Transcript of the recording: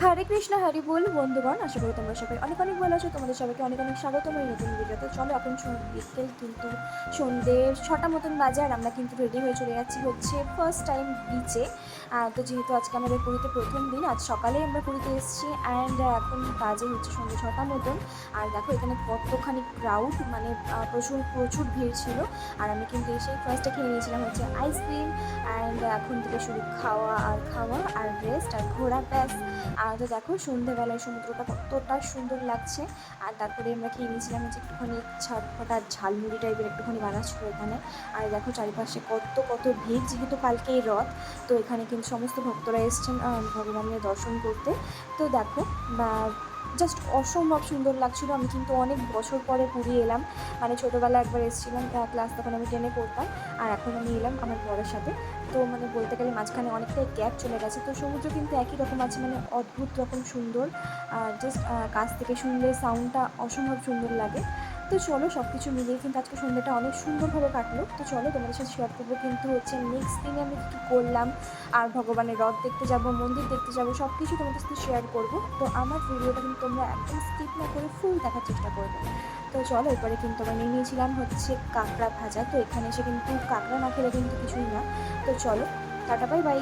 হরে কৃষ্ণ হরি বল বন্ধুগণ, আশা করি তোমরা সবাই অনেক অনেক ভালো আছো। তোমাদের সবাইকে অনেক অনেক স্বাগত আমার নতুন ভিডিওতে। চলো, এখন বিকেল কিন্তু সন্ধ্যে 6টা মতন বাজে, আর আমরা কিন্তু রেডি হয়ে চলে যাচ্ছি হচ্ছে ফার্স্ট টাইম বিচে। তো যেহেতু আজকে আমাদের পুরীতে প্রথম দিন, আজ সকালে আমরা পুরীতে এসেছি অ্যান্ড এখন বাজে হচ্ছে সন্ধ্যে 6টা মতন। আর দেখো এখানে কতখানি ক্রাউড, মানে প্রচুর প্রচুর ভিড় ছিল। আর আমি কিন্তু এসে ফার্স্টে খেয়ে নিয়েছিলাম হচ্ছে আইসক্রিম, অ্যান্ড এখন থেকে শুরু খাওয়া আর রেস্ট আর ঘোরা, ব্যাস। তো দেখো সন্ধ্যেবেলায় সমুদ্রটা কতটা সুন্দর লাগছে। আর তারপরে আমরা খেয়ে নিয়েছিলাম হচ্ছে একটুখানি ছটফটা ঝালমুড়ি টাইপের একটুখানি বানাচ্ছিল এখানে। আর দেখো চারিপাশে কত কত ভিড়, যেহেতু কালকেই রথ, তো এখানে কিন্তু সমস্ত ভক্তরা এসছেন ভগবানের দর্শন করতে। তো দেখো বা জাস্ট অসম্ভব সুন্দর লাগছিল। আমি কিন্তু অনেক বছর পরে পুরী এলাম, মানে ছোটোবেলা একবার এসেছিলাম, ক্লাস তখন আমি টেনে পড়তাম, আর এখন আমি এলাম আমার বরের সাথে। তো মানে বলতে গেলে মাঝখানে অনেকটাই গ্যাপ চলে গেছে। তো সমুদ্র কিন্তু একই রকম আছে, মানে অদ্ভুত রকম সুন্দর। জাস্ট কাছ থেকে শুনলে সাউন্ডটা অসম্ভব সুন্দর লাগে। তো চলো, সব কিছু মিলিয়ে কিন্তু আজকে সন্ধ্যাটা অনেক সুন্দরভাবে কাটলো। তো চলো তোমাদের সাথে শেয়ার করবো কিন্তু হচ্ছে নেক্সট দিনে আমি কী করলাম, আর ভগবানের রথ দেখতে যাব, মন্দির দেখতে যাব, সব কিছু তোমাদের সাথে শেয়ার করবো। তো আমার ভিডিওটা কিন্তু তোমরা একদম স্কিপ না করে ফুল দেখার চেষ্টা করবে। তো চলো, এরপরে কিন্তু আমরা নিয়ে নিয়েছিলাম হচ্ছে কাঁকড়া ভাজা। তো এখানে এসে কিন্তু কাঁকড়া না খেলে কিন্তু কিছুই না। তো চলো, টাটা, বাই বাই।